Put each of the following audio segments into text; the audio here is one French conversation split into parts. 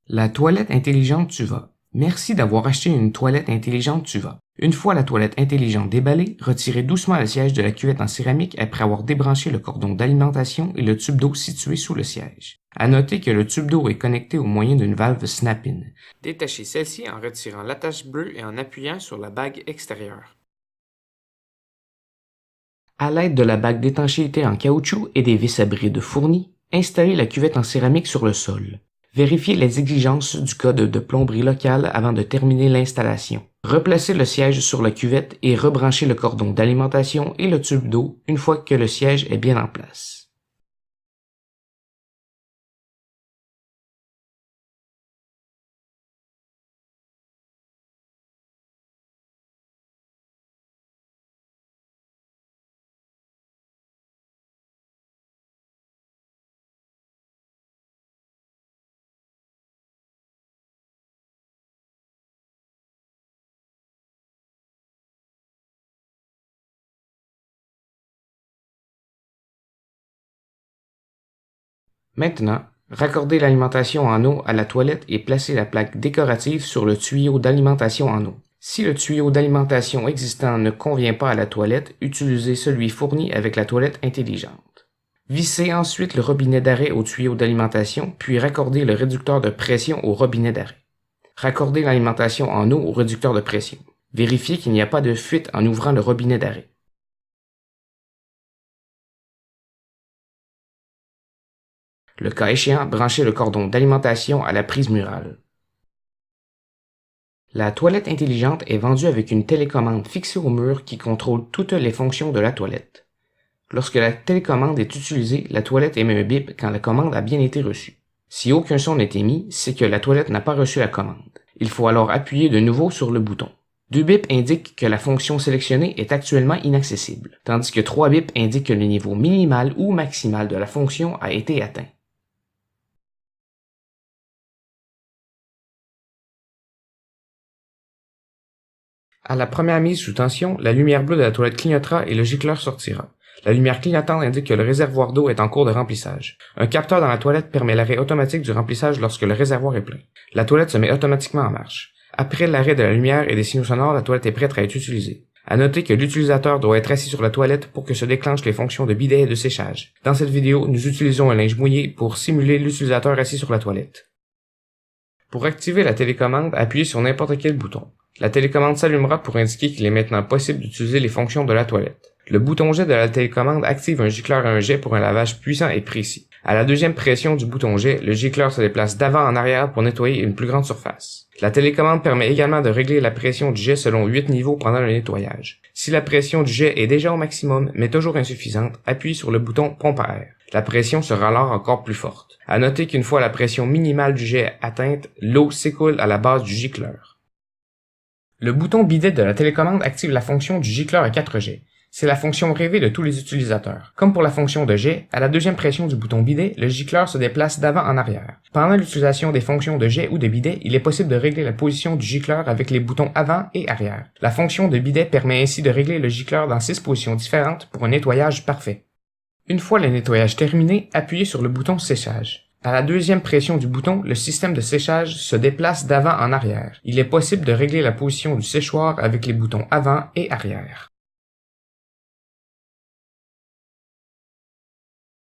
La toilette intelligente Tuva. Merci d'avoir acheté une toilette intelligente Tuva. Une fois la toilette intelligente déballée, retirez doucement le siège de la cuvette en céramique après avoir débranché le cordon d'alimentation et le tube d'eau situé sous le siège. À noter que le tube d'eau est connecté au moyen d'une valve snap-in. Détachez celle-ci en retirant l'attache bleue et en appuyant sur la bague extérieure. À l'aide de la bague d'étanchéité en caoutchouc et des vis à bride fournies, installez la cuvette en céramique sur le sol. Vérifiez les exigences du code de plomberie locale avant de terminer l'installation. Replacez le siège sur la cuvette et rebranchez le cordon d'alimentation et le tube d'eau une fois que le siège est bien en place. Maintenant, raccordez l'alimentation en eau à la toilette et placez la plaque décorative sur le tuyau d'alimentation en eau. Si le tuyau d'alimentation existant ne convient pas à la toilette, utilisez celui fourni avec la toilette intelligente. Vissez ensuite le robinet d'arrêt au tuyau d'alimentation, puis raccordez le réducteur de pression au robinet d'arrêt. Raccordez l'alimentation en eau au réducteur de pression. Vérifiez qu'il n'y a pas de fuite en ouvrant le robinet d'arrêt. Le cas échéant, branchez le cordon d'alimentation à la prise murale. La toilette intelligente est vendue avec une télécommande fixée au mur qui contrôle toutes les fonctions de la toilette. Lorsque la télécommande est utilisée, la toilette émet un bip quand la commande a bien été reçue. Si aucun son n'est émis, c'est que la toilette n'a pas reçu la commande. Il faut alors appuyer de nouveau sur le bouton. 2 bips indiquent que la fonction sélectionnée est actuellement inaccessible, tandis que 3 bips indiquent que le niveau minimal ou maximal de la fonction a été atteint. À la première mise sous tension, la lumière bleue de la toilette clignotera et le gicleur sortira. La lumière clignotante indique que le réservoir d'eau est en cours de remplissage. Un capteur dans la toilette permet l'arrêt automatique du remplissage lorsque le réservoir est plein. La toilette se met automatiquement en marche. Après l'arrêt de la lumière et des signaux sonores, la toilette est prête à être utilisée. À noter que l'utilisateur doit être assis sur la toilette pour que se déclenchent les fonctions de bidet et de séchage. Dans cette vidéo, nous utilisons un linge mouillé pour simuler l'utilisateur assis sur la toilette. Pour activer la télécommande, appuyez sur n'importe quel bouton. La télécommande s'allumera pour indiquer qu'il est maintenant possible d'utiliser les fonctions de la toilette. Le bouton jet de la télécommande active un gicleur et un jet pour un lavage puissant et précis. À la deuxième pression du bouton jet, le gicleur se déplace d'avant en arrière pour nettoyer une plus grande surface. La télécommande permet également de régler la pression du jet selon 8 niveaux pendant le nettoyage. Si la pression du jet est déjà au maximum, mais toujours insuffisante, appuyez sur le bouton pompe à air. La pression sera alors encore plus forte. À noter qu'une fois la pression minimale du jet atteinte, l'eau s'écoule à la base du gicleur. Le bouton bidet de la télécommande active la fonction du gicleur à 4 jets. C'est la fonction rêvée de tous les utilisateurs. Comme pour la fonction de jet, à la deuxième pression du bouton bidet, le gicleur se déplace d'avant en arrière. Pendant l'utilisation des fonctions de jet ou de bidet, il est possible de régler la position du gicleur avec les boutons avant et arrière. La fonction de bidet permet ainsi de régler le gicleur dans 6 positions différentes pour un nettoyage parfait. Une fois le nettoyage terminé, appuyez sur le bouton séchage. À la deuxième pression du bouton, le système de séchage se déplace d'avant en arrière. Il est possible de régler la position du séchoir avec les boutons avant et arrière.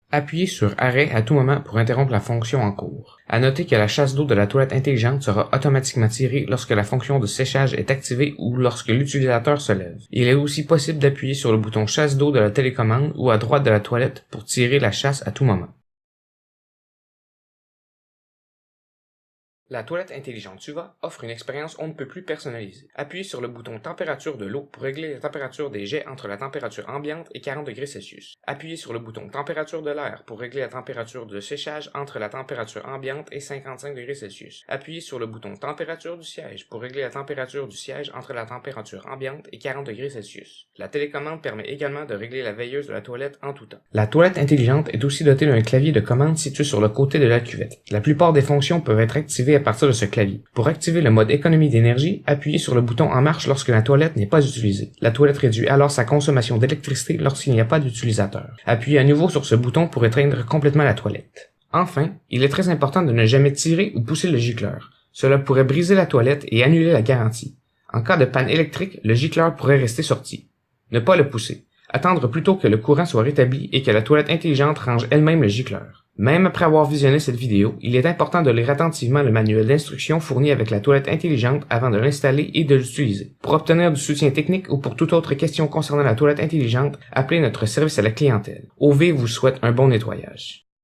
Appuyez sur arrêt à tout moment pour interrompre la fonction en cours. À noter que la chasse d'eau de la toilette intelligente sera automatiquement tirée lorsque la fonction de séchage est activée ou lorsque l'utilisateur se lève. Il est aussi possible d'appuyer sur le bouton chasse d'eau de la télécommande ou à droite de la toilette pour tirer la chasse à tout moment. La toilette intelligente Tuva offre une expérience on ne peut plus personnalisée. Appuyez sur le bouton température de l'eau pour régler la température des jets entre la température ambiante et 40 degrés Celsius. Appuyez sur le bouton température de l'air pour régler la température de séchage entre la température ambiante et 55 degrés Celsius. Appuyez sur le bouton température du siège pour régler la température du siège entre la température ambiante et 40 degrés Celsius. La télécommande permet également de régler la veilleuse de la toilette en tout temps. La toilette intelligente est aussi dotée d'un clavier de commande situé sur le côté de la cuvette. La plupart des fonctions peuvent être activées à partir de ce clavier. Pour activer le mode économie d'énergie, appuyez sur le bouton en marche lorsque la toilette n'est pas utilisée. La toilette réduit alors sa consommation d'électricité lorsqu'il n'y a pas d'utilisateur. Appuyez à nouveau sur ce bouton pour éteindre complètement la toilette. Enfin, il est très important de ne jamais tirer ou pousser le gicleur. Cela pourrait briser la toilette et annuler la garantie. En cas de panne électrique, le gicleur pourrait rester sorti. Ne pas le pousser. Attendre plutôt que le courant soit rétabli et que la toilette intelligente range elle-même le gicleur. Même après avoir visionné cette vidéo, il est important de lire attentivement le manuel d'instructions fourni avec la toilette intelligente avant de l'installer et de l'utiliser. Pour obtenir du soutien technique ou pour toute autre question concernant la toilette intelligente, appelez notre service à la clientèle. OV vous souhaite un bon nettoyage.